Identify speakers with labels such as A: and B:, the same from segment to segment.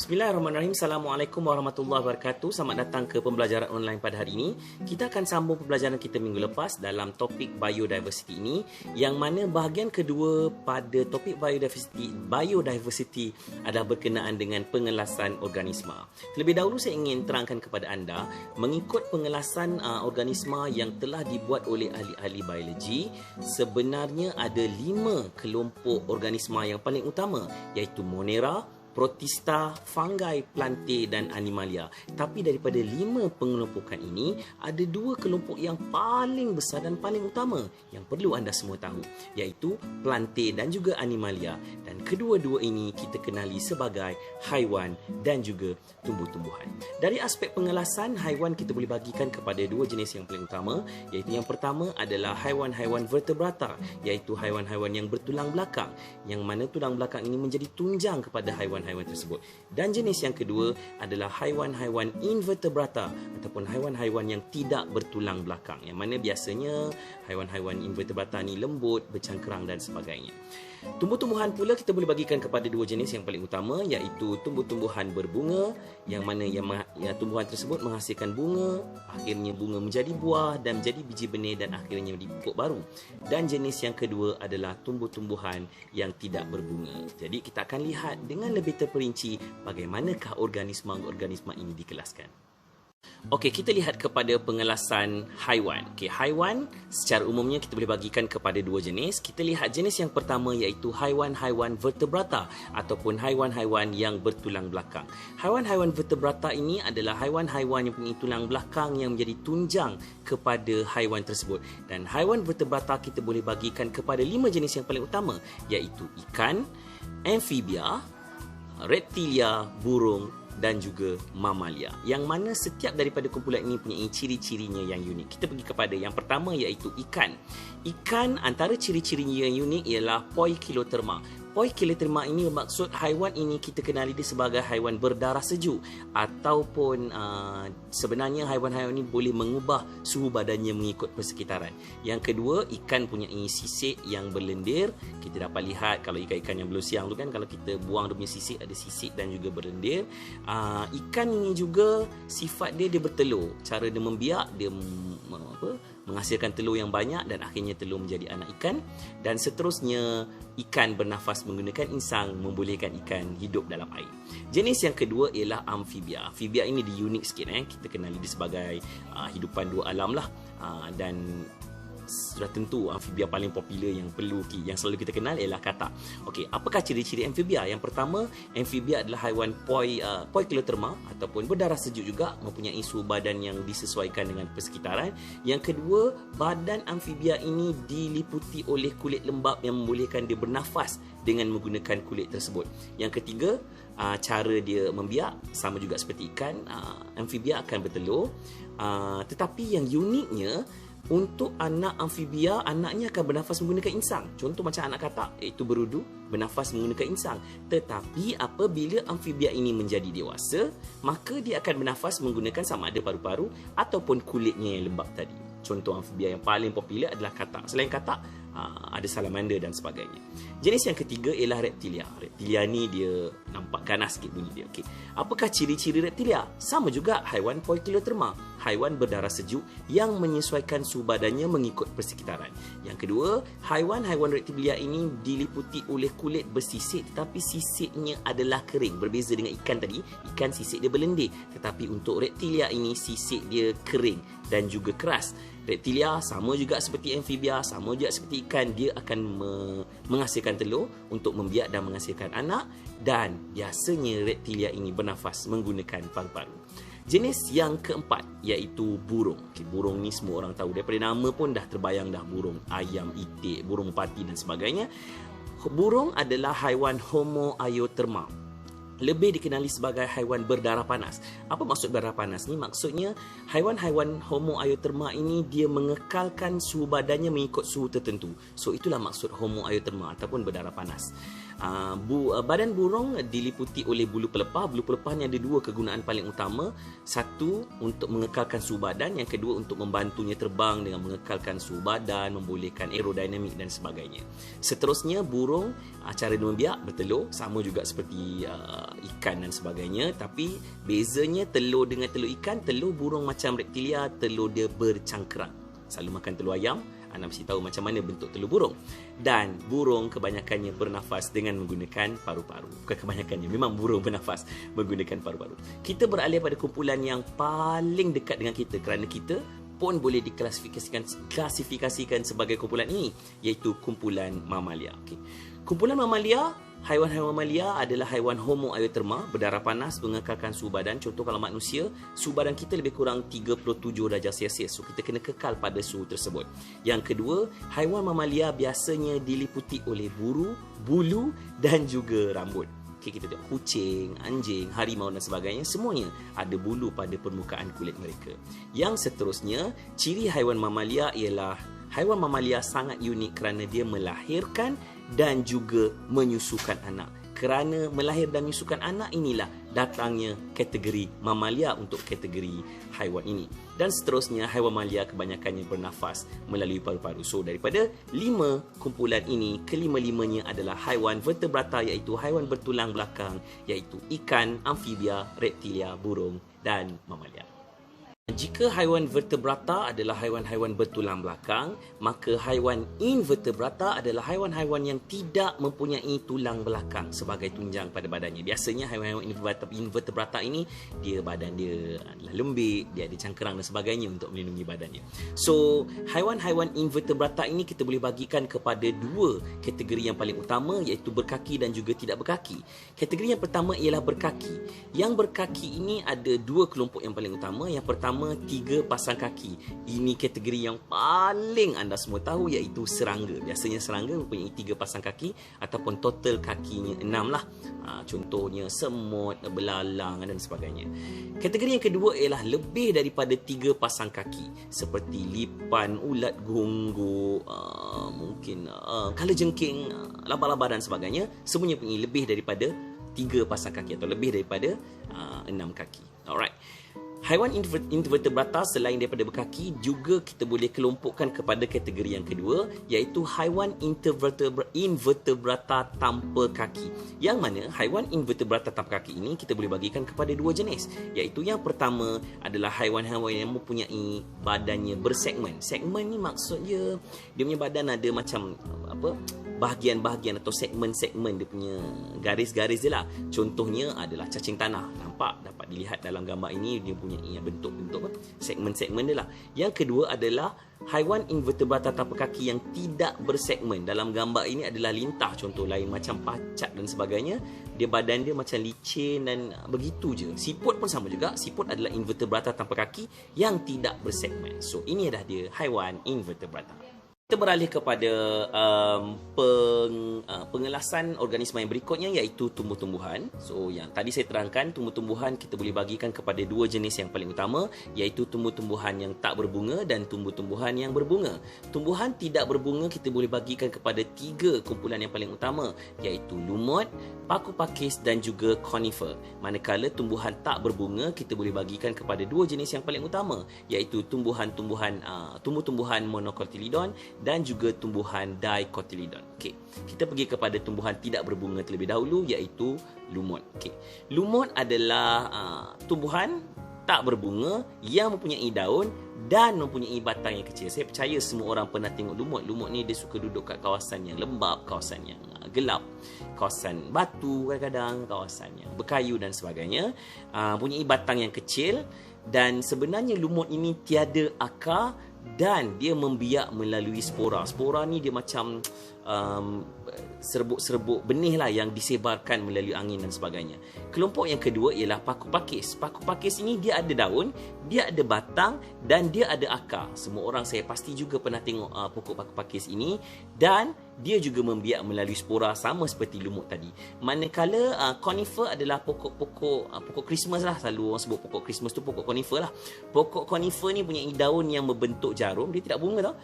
A: Bismillahirrahmanirrahim. Assalamualaikum warahmatullahi wabarakatuh. Selamat datang ke pembelajaran online pada hari ini. Kita akan sambung pembelajaran kita minggu lepas dalam topik biodiversity ini, yang mana bahagian kedua pada topik biodiversity adalah berkenaan dengan pengelasan organisma. Terlebih dahulu saya ingin terangkan kepada anda, mengikut pengelasan organisma yang telah dibuat oleh ahli-ahli biologi, sebenarnya ada 5 kelompok organisma yang paling utama, iaitu Monera, Protista, fungi, plantae dan animalia. Tapi daripada 5 pengelompokan ini, ada 2 kelompok yang paling besar dan paling utama yang perlu anda semua tahu, iaitu plantae dan juga animalia. Dan kedua-dua ini kita kenali sebagai haiwan dan juga tumbuh-tumbuhan. Dari aspek pengelasan, haiwan kita boleh bagikan kepada 2 jenis yang paling utama, iaitu yang pertama adalah haiwan-haiwan vertebrata, iaitu haiwan-haiwan yang bertulang belakang, yang mana tulang belakang ini menjadi tunjang kepada haiwan tersebut. Dan jenis yang kedua adalah haiwan-haiwan invertebrata ataupun haiwan-haiwan yang tidak bertulang belakang, yang mana biasanya haiwan-haiwan invertebrata ni lembut, bercangkerang dan sebagainya. Tumbuh-tumbuhan pula kita boleh bagikan kepada 2 jenis yang paling utama, iaitu tumbuh-tumbuhan berbunga, yang mana tumbuhan tersebut menghasilkan bunga, akhirnya bunga menjadi buah dan menjadi biji benih dan akhirnya menjadi pokok baru. Dan jenis yang kedua adalah tumbuh-tumbuhan yang tidak berbunga. Jadi kita akan lihat dengan lebih terperinci bagaimanakah organisma-organisma ini dikelaskan. Okey, kita lihat kepada pengelasan haiwan. Okey, haiwan secara umumnya kita boleh bagikan kepada 2 jenis. Kita lihat jenis yang pertama, iaitu haiwan-haiwan vertebrata ataupun haiwan-haiwan yang bertulang belakang. Haiwan-haiwan vertebrata ini adalah haiwan-haiwan yang punya tulang belakang yang menjadi tunjang kepada haiwan tersebut. Dan haiwan vertebrata kita boleh bagikan kepada 5 jenis yang paling utama, iaitu ikan, amfibia, reptilia, burung dan juga mamalia, yang mana setiap daripada kumpulan ini punya ciri-cirinya yang unik. Kita pergi kepada yang pertama, iaitu ikan. Ikan, antara ciri-cirinya yang unik ialah poikiloterma. Poikiloterma ini bermaksud haiwan ini kita kenali dia sebagai haiwan berdarah sejuk, ataupun sebenarnya haiwan-haiwan ini boleh mengubah suhu badannya mengikut persekitaran. Yang kedua, ikan punya sisik yang berlendir. Kita dapat lihat kalau ikan-ikan yang belum siang tu kan, kalau kita buang dia punya sisik, ada sisik dan juga berlendir. Ikan ini juga sifat dia bertelur. Cara dia membiak, dia menghasilkan telur yang banyak dan akhirnya telur menjadi anak ikan. Dan seterusnya, ikan bernafas menggunakan insang, membolehkan ikan hidup dalam air. Jenis yang kedua ialah amfibia. Amfibia ini dia unik sikit. Kita kenali dia sebagai hidupan dua alam lah. Dan sudah tentu amfibia paling popular yang selalu kita kenal ialah katak. Okey, apakah ciri-ciri amfibia? Yang pertama, amfibia adalah haiwan poikiloterma ataupun berdarah sejuk juga, mempunyai suhu badan yang disesuaikan dengan persekitaran. Yang kedua, badan amfibia ini diliputi oleh kulit lembap yang membolehkan dia bernafas dengan menggunakan kulit tersebut. Yang ketiga, cara dia membiak sama juga seperti ikan. Amfibia akan bertelur, tetapi yang uniknya, untuk anak amfibia, anaknya akan bernafas menggunakan insang. Contoh macam anak katak, iaitu berudu, bernafas menggunakan insang. Tetapi apabila amfibia ini menjadi dewasa, maka dia akan bernafas menggunakan sama ada paru-paru ataupun kulitnya yang lembap tadi. Contoh amfibia yang paling popular adalah katak. Selain katak, ada salamander dan sebagainya. Jenis yang ketiga ialah reptilia. Reptilia ni dia nampak ganas sikit bunyi dia. Okey. Apakah ciri-ciri reptilia? Sama juga haiwan poikiloterma, haiwan berdarah sejuk yang menyesuaikan suhu badannya mengikut persekitaran. Yang kedua, haiwan-haiwan reptilia ini diliputi oleh kulit bersisik, tetapi sisiknya adalah kering. Berbeza dengan ikan tadi, ikan sisik dia berlendir, tetapi untuk reptilia ini sisik dia kering dan juga keras. Reptilia sama juga seperti amfibia, sama juga seperti ikan, dia akan menghasilkan telur untuk membiak dan menghasilkan anak, dan biasanya reptilia ini bernafas menggunakan paru-paru. Jenis yang keempat iaitu burung. Okay, burung ni semua orang tahu, daripada nama pun dah terbayang dah, burung ayam, itik, burung merpati dan sebagainya. Burung adalah haiwan Homo eutherma, lebih dikenali sebagai haiwan berdarah panas. Apa maksud berdarah panas ni? Maksudnya haiwan-haiwan Homo eutherma ini dia mengekalkan suhu badannya mengikut suhu tertentu. So itulah maksud Homo eutherma ataupun berdarah panas. Badan burung diliputi oleh bulu pelepah. Bulu pelepah ni ada dua kegunaan paling utama. Satu, untuk mengekalkan suhu badan. Yang kedua, untuk membantunya terbang dengan mengekalkan suhu badan, membolehkan aerodinamik dan sebagainya. Seterusnya, burung cara dia membiak bertelur, sama juga seperti ikan dan sebagainya. Tapi bezanya telur dengan telur ikan, telur burung macam reptilia, telur dia bercangkerang. Selalu makan telur ayam, anda mesti tahu macam mana bentuk telur burung. Dan burung kebanyakannya bernafas dengan menggunakan paru-paru. Bukan kebanyakannya, memang burung bernafas menggunakan paru-paru. Kita beralih pada kumpulan yang paling dekat dengan kita, kerana kita pun boleh diklasifikasikan sebagai kumpulan ini, iaitu kumpulan mamalia. Okay. Kumpulan mamalia, haiwan-haiwan mamalia adalah haiwan homo eutherma, berdarah panas, mengekalkan suhu badan. Contoh kalau manusia, suhu badan kita lebih kurang 37 darjah Celsius. So kita kena kekal pada suhu tersebut. Yang kedua, haiwan mamalia biasanya diliputi oleh bulu dan juga rambut. Okay, kita tengok kucing, anjing, harimau dan sebagainya, semuanya ada bulu pada permukaan kulit mereka. Yang seterusnya, ciri haiwan mamalia ialah haiwan mamalia sangat unik kerana dia melahirkan dan juga menyusukan anak. Kerana melahir dan menyusukan anak, inilah datangnya kategori mamalia untuk kategori haiwan ini. Dan seterusnya, haiwan mamalia kebanyakannya bernafas melalui paru-paru. So, daripada 5 kumpulan ini, kelima-limanya adalah haiwan vertebrata, iaitu haiwan bertulang belakang, iaitu ikan, amfibia, reptilia, burung dan mamalia. Jika haiwan vertebrata adalah haiwan-haiwan bertulang belakang, maka haiwan invertebrata adalah haiwan-haiwan yang tidak mempunyai tulang belakang sebagai tunjang pada badannya. Biasanya haiwan-haiwan invertebrata ini, badan dia adalah lembik, dia ada cangkerang dan sebagainya untuk melindungi badannya. So, haiwan-haiwan invertebrata ini kita boleh bagikan kepada 2 kategori yang paling utama, iaitu berkaki dan juga tidak berkaki. Kategori yang pertama ialah berkaki. Yang berkaki ini ada 2 kelompok yang paling utama. Yang pertama, 3 pasang kaki. Ini kategori yang paling anda semua tahu, iaitu serangga. Biasanya serangga mempunyai 3 pasang kaki ataupun total kakinya 6 lah. Contohnya semut, belalang dan sebagainya. Kategori yang kedua ialah lebih daripada 3 pasang kaki, seperti lipan, ulat gonggok, mungkin kalajengking, laba-laba dan sebagainya. Semuanya mempunyai lebih daripada 3 pasang kaki atau lebih daripada 6 kaki. Alright. Haiwan invertebrata selain daripada berkaki, juga kita boleh kelompokkan kepada kategori yang kedua, iaitu haiwan invertebrata tanpa kaki. Yang mana haiwan invertebrata tanpa kaki ini kita boleh bagikan kepada 2 jenis, iaitu yang pertama adalah haiwan-haiwan yang mempunyai badannya bersegmen. Segmen ni maksudnya dia punya badan ada macam bahagian-bahagian atau segmen-segmen dia punya garis-garis dia lah. Contohnya adalah cacing tanah. Nampak, dapat dilihat dalam gambar ini, dia punya bentuk-bentuk segmen-segmen dia lah. Yang kedua adalah haiwan invertebrata tanpa kaki yang tidak bersegmen. Dalam gambar ini adalah lintah, contoh lain macam pacat dan sebagainya. Dia badan dia macam licin dan begitu je. Siput pun sama juga. Siput adalah invertebrata tanpa kaki yang tidak bersegmen. So, ini adalah dia haiwan invertebrata. Kita beralih kepada pengelasan organisma yang berikutnya, iaitu tumbuh-tumbuhan. So, yang tadi saya terangkan, tumbuh-tumbuhan kita boleh bagikan kepada 2 jenis yang paling utama, iaitu tumbuh-tumbuhan yang tak berbunga dan tumbuh-tumbuhan yang berbunga. Tumbuhan tidak berbunga kita boleh bagikan kepada 3 kumpulan yang paling utama, iaitu lumut, paku pakis dan juga conifer. Manakala tumbuhan tak berbunga kita boleh bagikan kepada 2 jenis yang paling utama, iaitu tumbuh-tumbuhan monocotyledon dan juga tumbuhan dicotyledon. Okey, kita pergi kepada tumbuhan tidak berbunga terlebih dahulu, iaitu lumut. Okey, lumut adalah tumbuhan tak berbunga yang mempunyai daun dan mempunyai batang yang kecil. Saya percaya semua orang pernah tengok lumut. Lumut ni dia suka duduk kat kawasan yang lembap, kawasan yang gelap, kawasan batu kadang-kadang, kawasan yang berkayu dan sebagainya. Mempunyai batang yang kecil, dan sebenarnya lumut ini tiada akar dan dia membiak melalui spora. Spora ni dia macam serbuk-serbuk benih lah yang disebarkan melalui angin dan sebagainya. Kelompok yang kedua ialah paku pakis. Paku pakis ini dia ada daun, dia ada batang dan dia ada akar. Semua orang saya pasti juga pernah tengok pokok paku pakis ini, dan dia juga membiak melalui spora sama seperti lumut tadi. Manakala conifer adalah pokok Christmas lah, selalu orang sebut pokok Christmas tu pokok conifer lah. Pokok conifer ni punya daun yang membentuk jarum, dia tidak bunga tau,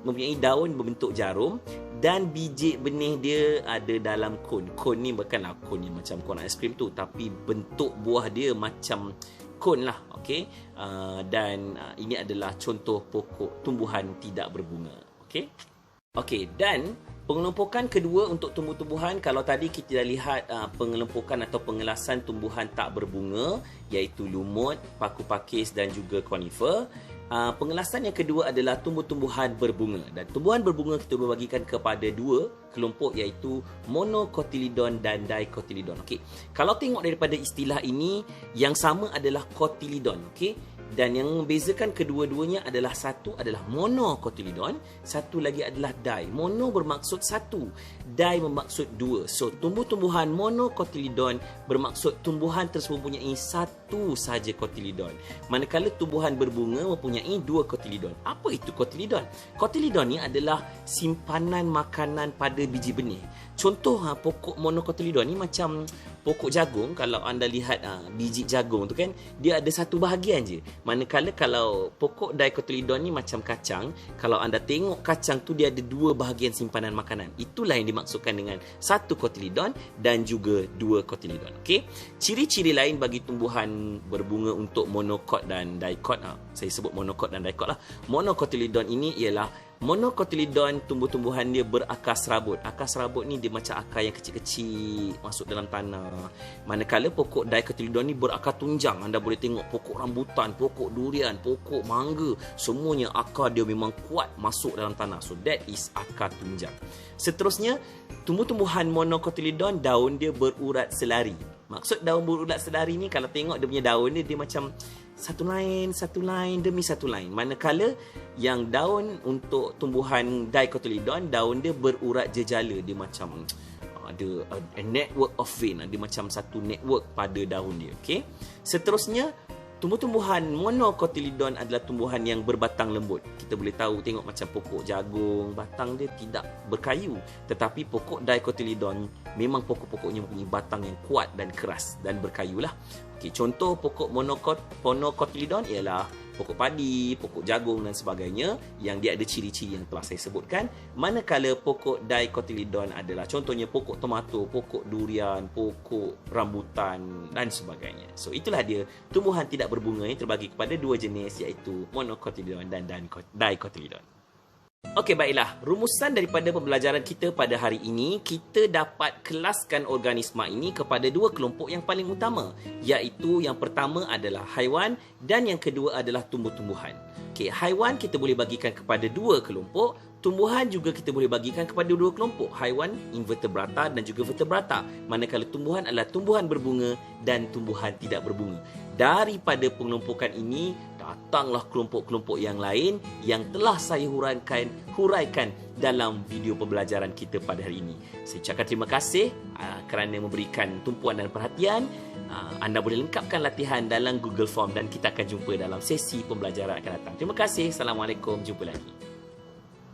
A: mempunyai daun berbentuk jarum dan biji benih dia ada dalam kon. Kon ni bukanlah kon ni macam kon aiskrim tu, tapi bentuk buah dia macam kon lah, okey. Dan ini adalah contoh pokok tumbuhan tidak berbunga, okey. Okey, dan pengelompokan kedua untuk tumbuh-tumbuhan, kalau tadi kita dah lihat pengelompokan atau pengelasan tumbuhan tak berbunga, iaitu lumut, paku pakis dan juga conifer. Pengelasan yang kedua adalah tumbuh-tumbuhan berbunga, dan tumbuhan berbunga kita berbagikan kepada dua kelompok, iaitu monocotyledon dan dicotyledon. Okey, kalau tengok daripada istilah ini, yang sama adalah cotyledon, okey. Dan yang membezakan kedua-duanya adalah satu adalah monocotyledon, satu lagi adalah di. Mono bermaksud satu, di bermaksud dua. So, tumbuh-tumbuhan monocotyledon bermaksud tumbuhan tersebut mempunyai satu sahaja cotyledon. Manakala tumbuhan berbunga mempunyai dua cotyledon. Apa itu cotyledon? Cotyledon ni adalah simpanan makanan pada biji benih. Contoh pokok monocotyledon ni macam pokok jagung. Kalau anda lihat biji jagung tu kan, dia ada satu bahagian je. Manakala kalau pokok dicotyledon ni macam kacang, kalau anda tengok kacang tu dia ada dua bahagian simpanan makanan. Itulah yang dimaksudkan dengan satu cotyledon dan juga dua cotyledon. Okey. Ciri-ciri lain bagi tumbuhan berbunga untuk monocot dan dicot. Saya sebut monocot dan dicot lah. Monocotyledon ini ialah monocotyledon, tumbuh-tumbuhan dia berakar serabut. Akar serabut ni dia macam akar yang kecil-kecil masuk dalam tanah. Manakala pokok dicotyledon ni berakar tunjang. Anda boleh tengok pokok rambutan, pokok durian, pokok mangga, semuanya akar dia memang kuat masuk dalam tanah. So that is akar tunjang. Seterusnya, tumbuh-tumbuhan monocotyledon, daun dia berurat selari. Maksud daun berurat selari ni, kalau tengok dia punya daun dia macam satu line demi satu line. Manakala yang daun untuk tumbuhan dicotyledon, daun dia berurat jejala. Dia macam ada a network of vein. Dia macam satu network pada daun dia. Okay? Seterusnya, tumbuh-tumbuhan monocotyledon adalah tumbuhan yang berbatang lembut. Kita boleh tahu, tengok macam pokok jagung, batang dia tidak berkayu. Tetapi pokok dicotyledon memang pokok-pokoknya mempunyai batang yang kuat dan keras dan berkayu lah. Okay, contoh pokok monocotyledon ialah pokok padi, pokok jagung dan sebagainya, yang dia ada ciri-ciri yang telah saya sebutkan. Manakala pokok dicotyledon adalah contohnya pokok tomato, pokok durian, pokok rambutan dan sebagainya. So itulah dia tumbuhan tidak berbunga yang terbagi kepada dua jenis, iaitu monocotyledon dan dicotyledon. Okey, baiklah. Rumusan daripada pembelajaran kita pada hari ini, kita dapat kelaskan organisma ini kepada dua kelompok yang paling utama, iaitu yang pertama adalah haiwan dan yang kedua adalah tumbuh-tumbuhan. Okey, haiwan kita boleh bagikan kepada dua kelompok, tumbuhan juga kita boleh bagikan kepada dua kelompok, haiwan invertebrata dan juga vertebrata. Manakala tumbuhan adalah tumbuhan berbunga dan tumbuhan tidak berbunga. Daripada pengelompokan ini, datanglah kelompok-kelompok yang lain yang telah saya huraikan dalam video pembelajaran kita pada hari ini. Saya ucapkan terima kasih kerana memberikan tumpuan dan perhatian. Anda boleh lengkapkan latihan dalam Google Form dan kita akan jumpa dalam sesi pembelajaran akan datang. Terima kasih. Assalamualaikum. Jumpa lagi.